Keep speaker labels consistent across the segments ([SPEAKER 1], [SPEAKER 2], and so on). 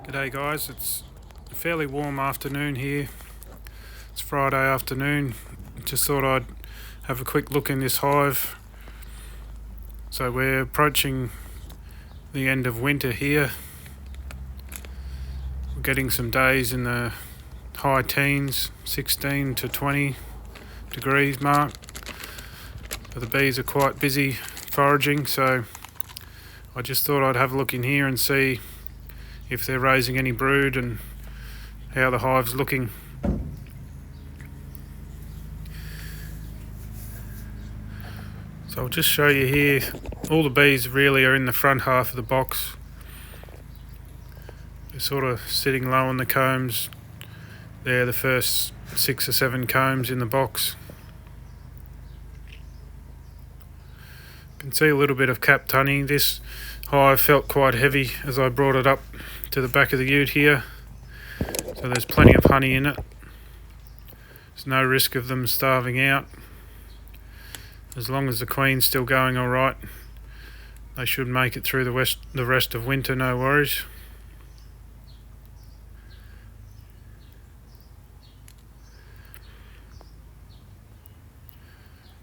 [SPEAKER 1] G'day guys, it's a fairly warm afternoon here. It's Friday afternoon. Just thought I'd have a quick look in this hive. So we're approaching the end of winter here. We're getting some days in the high teens, 16 to 20 degrees mark. But the bees are quite busy foraging, so I just thought I'd have a look in here and see if they're raising any brood and how the hive's looking. So I'll just show you here, all the bees really are in the front half of the box. They're sort of sitting low on the combs. They're the first 6 or 7 combs in the box. You can see a little bit of capped honey. This hive felt quite heavy as I brought it up to the back of the ute here. So there's plenty of honey in it. There's no risk of them starving out. As long as the queen's still going alright, they should make it through the rest of winter, no worries.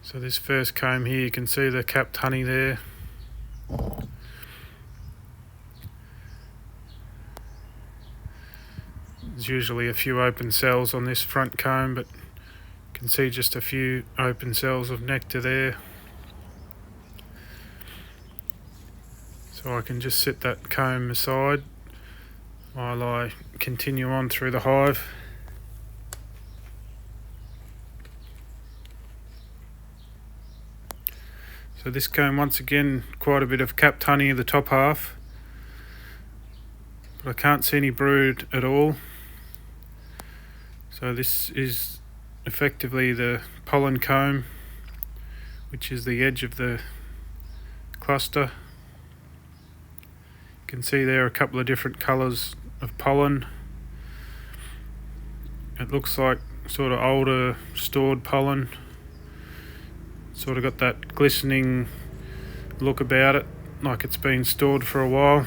[SPEAKER 1] So this first comb here, you can see the capped honey there. There's usually a few open cells on this front comb, but you can see just a few open cells of nectar there. So I can just sit that comb aside while I continue on through the hive. So this comb, once again, quite a bit of capped honey in the top half, but I can't see any brood at all. So this is effectively the pollen comb, which is the edge of the cluster. You can see there are a couple of different colours of pollen. It looks like sort of older stored pollen. Sort of got that glistening look about it, like it's been stored for a while,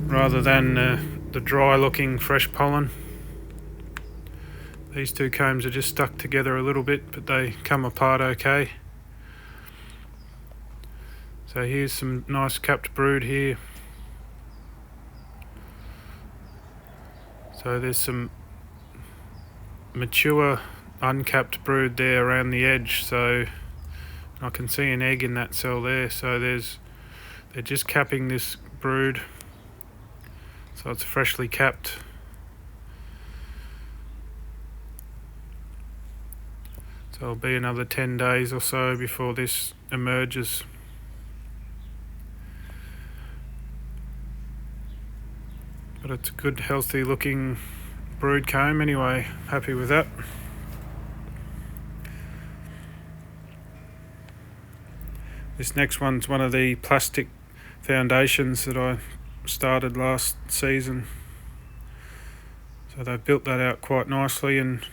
[SPEAKER 1] rather than the dry looking fresh pollen. These two combs are just stuck together a little bit, but they come apart okay. So here's some nice capped brood here. So there's some mature uncapped brood there around the edge, so I can see an egg in that cell there. So they're just capping this brood, so it's freshly capped. So it'll be another 10 days or so before this emerges. But it's a good, healthy looking brood comb anyway. Happy with that. This next one's one of the plastic foundations that I started last season. So they've built that out quite nicely and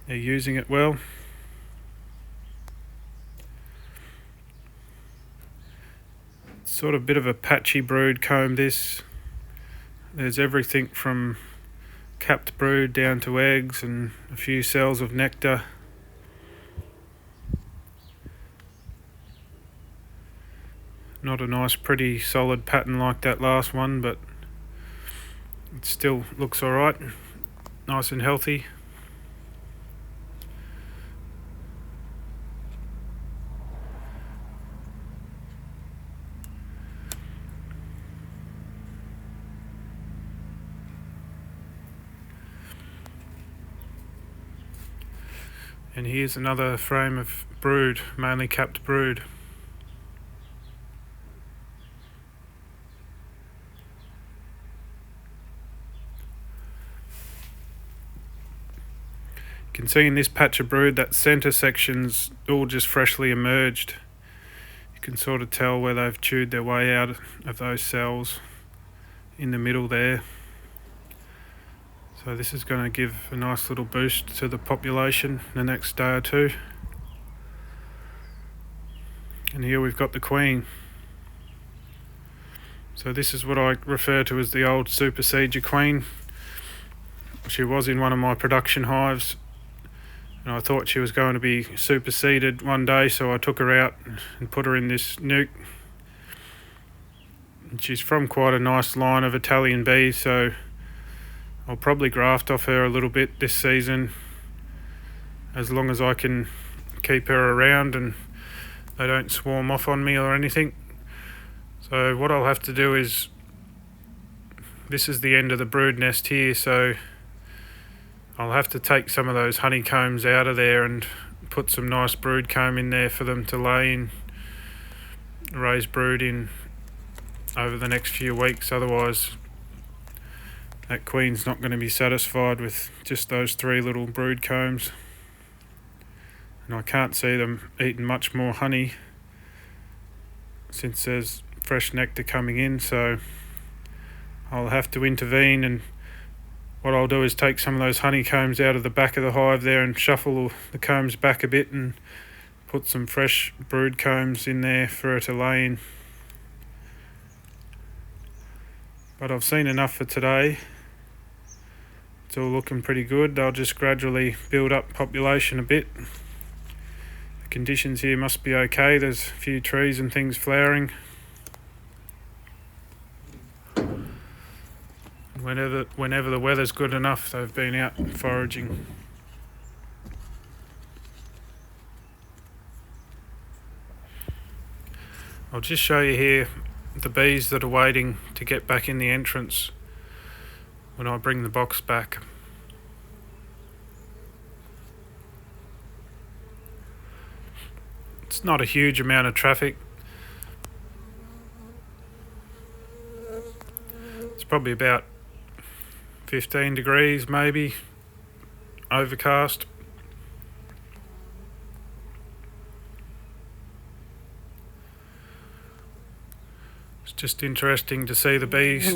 [SPEAKER 1] they're using it well. It's sort of a bit of a patchy brood comb this. There's everything from capped brood down to eggs and a few cells of nectar. Not a nice pretty solid pattern like that last one, but it still looks alright, nice and healthy. And here's another frame of brood, mainly capped brood. You can see in this patch of brood that centre section's all just freshly emerged. You can sort of tell where they've chewed their way out of those cells in the middle there. So this is going to give a nice little boost to the population the next day or two. And here we've got the queen. So this is what I refer to as the old Supersedure Queen. She was in one of my production hives, and I thought she was going to be superseded one day, so I took her out and put her in this nuke. And she's from quite a nice line of Italian bees, so I'll probably graft off her a little bit this season, as long as I can keep her around and they don't swarm off on me or anything. So what I'll have to do is, this is the end of the brood nest here, so I'll have to take some of those honeycombs out of there and put some nice brood comb in there for them to lay in, raise brood in over the next few weeks. Otherwise that queen's not going to be satisfied with just those 3 little brood combs, and I can't see them eating much more honey since there's fresh nectar coming in. So I'll have to intervene, and what I'll do is take some of those honeycombs out of the back of the hive there and shuffle the combs back a bit and put some fresh brood combs in there for her to lay in. But I've seen enough for today. It's all looking pretty good. They'll just gradually build up population a bit. The conditions here must be okay. There's a few trees and things flowering. Whenever the weather's good enough, they've been out foraging. I'll just show you here the bees that are waiting to get back in the entrance when I bring the box back. It's not a huge amount of traffic. It's probably about 15 degrees maybe, overcast. It's just interesting to see the bees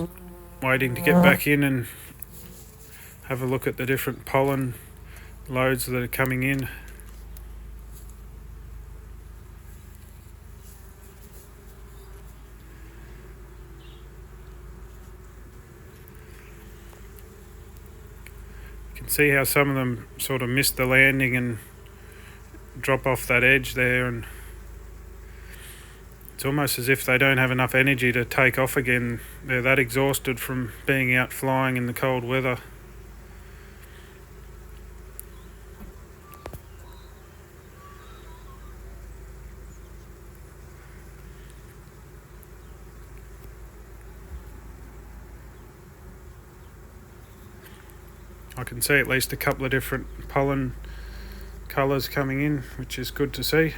[SPEAKER 1] waiting to get back in and have a look at the different pollen loads that are coming in. You can see how some of them sort of miss the landing and drop off that edge there, and it's almost as if they don't have enough energy to take off again. They're that exhausted from being out flying in the cold weather. I can see at least a couple of different pollen colours coming in, which is good to see.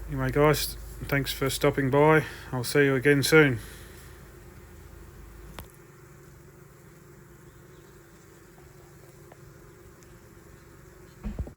[SPEAKER 1] Anyway guys, thanks for stopping by. I'll see you again soon.